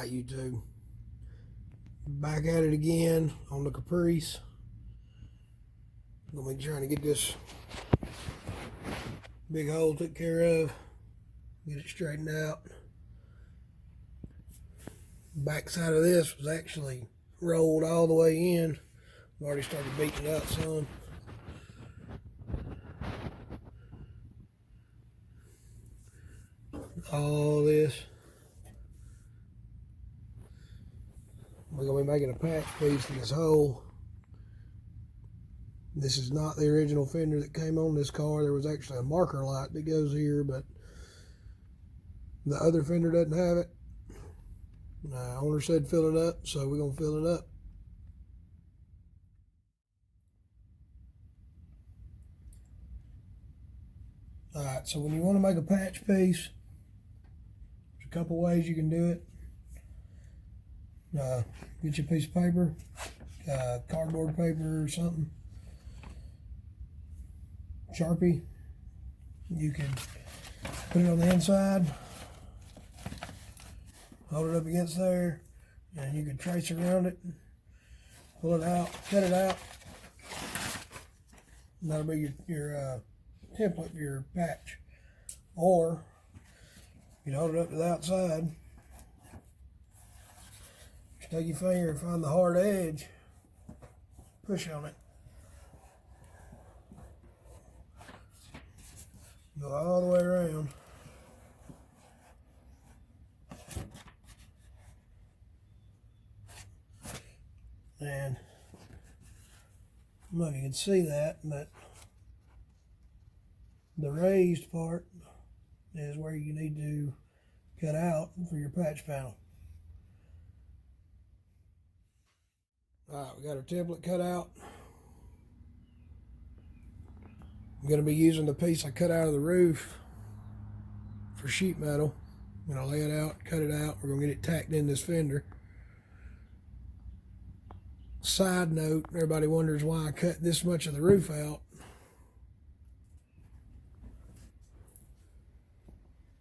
Alright, YouTube. Back at it again on the Caprice. I'm going to be trying to get this big hole took care of. Get it straightened out. Back side of this was actually rolled all the way in. I've already started beating it out some. All this. We're going to be making a patch piece in this hole. This is not the original fender that came on this car. There was actually a marker light that goes here, but the other fender doesn't have it. The owner said fill it up, so we're going to fill it up. Alright, so when you want to make a patch piece, there's a couple ways you can do it. Get you a piece of paper, cardboard paper or something, Sharpie. You can put it on the inside, hold it up against there, and you can trace around it, pull it out, cut it out. And that'll be your template for your patch. Or you can hold it up to the outside. Take your finger and find the hard edge, push on it. Go all the way around. And I don't know if you can see that, but the raised part is where you need to cut out for your patch panel. Alright, we got our template cut out. I'm going to be using the piece I cut out of the roof for sheet metal. I'm going to lay it out, cut it out. We're going to get it tacked in this fender. Side note, everybody wonders why I cut this much of the roof out.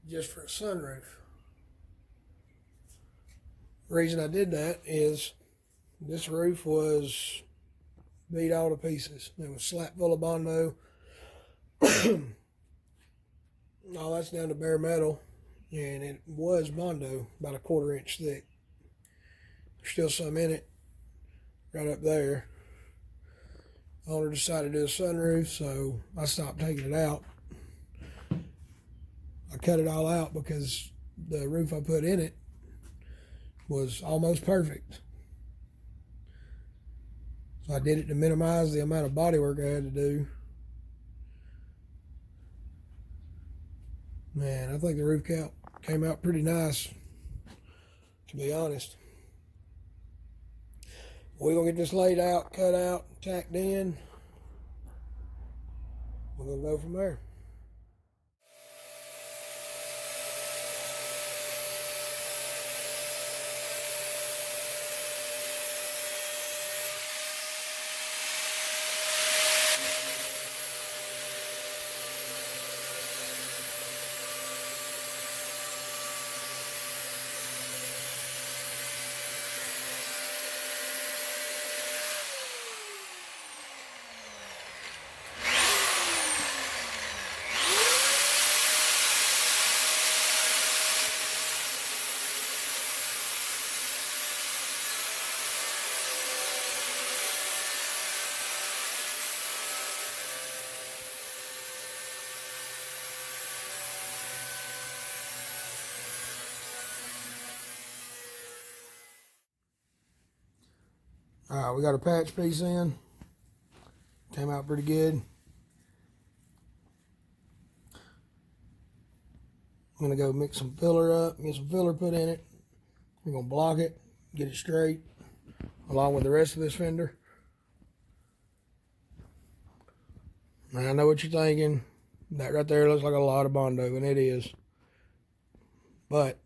Just for a sunroof. The reason I did that is this roof was beat all to pieces. It was slap full of Bondo. All that's down to bare metal, and it was Bondo, about a 1/4 inch thick. There's still some in it, right up there. Owner decided to do a sunroof, so I stopped taking it out. I cut it all out because the roof I put in it was almost perfect. So I did it to minimize the amount of body work I had to do. Man, I think the roof cap came out pretty nice, to be honest. We're going to get this laid out, cut out, tacked in. We're going to go from there. Alright, we got a patch piece in. Came out pretty good. I'm going to go mix some filler up, get some filler put in it. We're going to block it, get it straight, along with the rest of this fender. Now I know what you're thinking. That right there looks like a lot of Bondo, and it is. But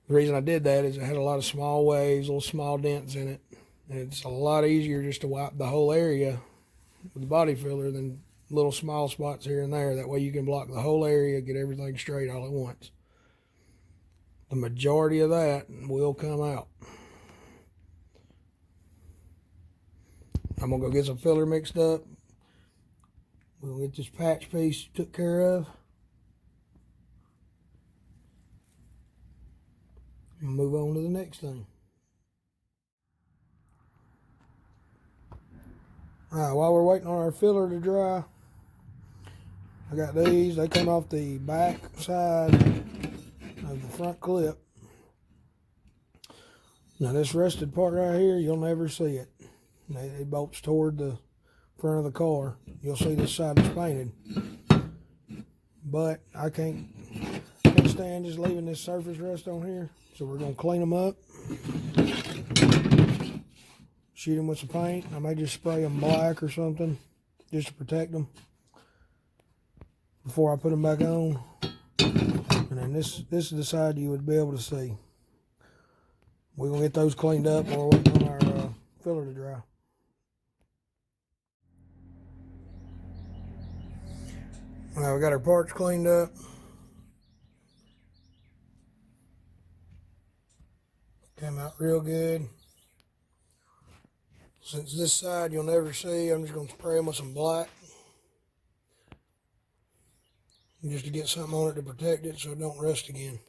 the reason I did that is it had a lot of small waves, little small dents in it. And it's a lot easier just to wipe the whole area with the body filler than little small spots here and there. That way you can block the whole area, get everything straight all at once. The the majority of that will come out. I'm gonna go get some filler mixed up. We'll get this patch piece took care of. And move on to the next thing. Alright, while we're waiting on our filler to dry, I got these. They come off the back side of the front clip. Now this rusted part right here, you'll never see it. It bolts toward the front of the car. You'll see this side is painted. But I can't stand just leaving this surface rust on here. So we're going to clean them up. Shoot them with some paint. I may just spray them black or something just to protect them before I put them back on. And then this is the side you would be able to see. We're going to get those cleaned up while we're waiting on our filler to dry. Alright, we got our parts cleaned up. Came out real good. Since this side you'll never see, I'm just going to spray them with some black. Just to get something on it to protect it so it don't rust again.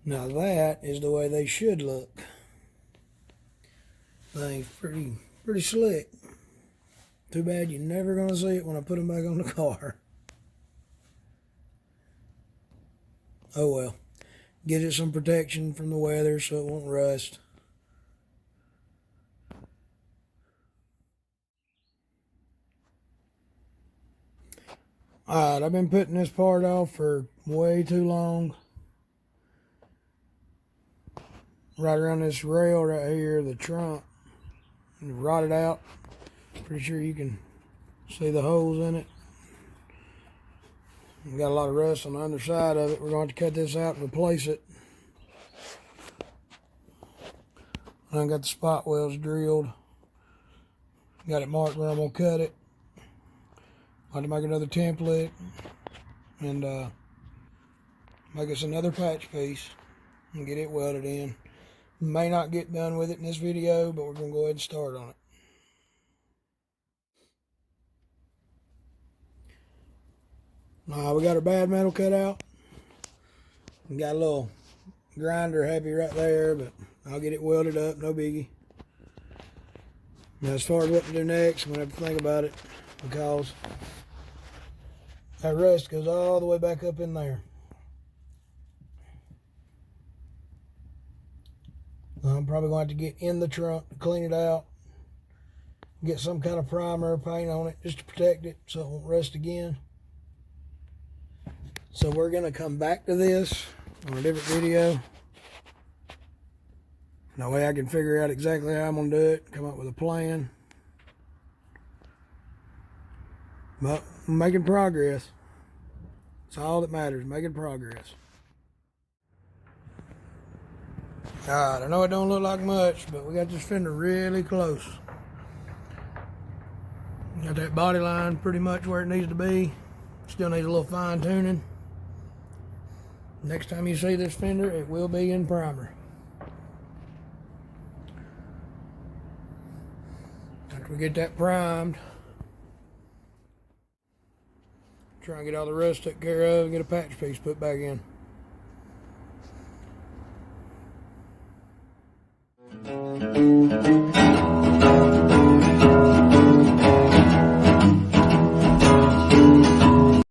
Now that is the way they should look. Thing's pretty slick. Too bad you're never going to see it when I put them back on the car. Oh well. Get it some protection from the weather so it won't rust. Alright, I've been putting this part off for way too long. Right around this rail right here, the trunk, rotted out. Pretty sure you can see the holes in it. We got a lot of rust on the underside of it. We're going to have to cut this out and replace it. I got the spot welds drilled. Got it marked where I'm going to cut it. I'll have to make another template and make us another patch piece and get it welded in. May not get done with it in this video, but we're going to go ahead and start on it. We got our bad metal cut out. We got a little grinder happy right there, but I'll get it welded up, no biggie. Now as far as what to do next, I'm going to have to think about it because that rust goes all the way back up in there. I'm probably going to have to get in the trunk to clean it out. Get some kind of primer or paint on it just to protect it so it won't rust again. So we're going to come back to this on a different video. That way I can figure out exactly how I'm going to do it, come up with a plan. But I'm making progress. That's all that matters, making progress. Alright, I know it don't look like much, but we got this fender really close. Got that body line pretty much where it needs to be. Still needs a little fine tuning. Next time you see this fender, it will be in primer. After we get that primed, try and get all the rust took care of and get a patch piece put back in.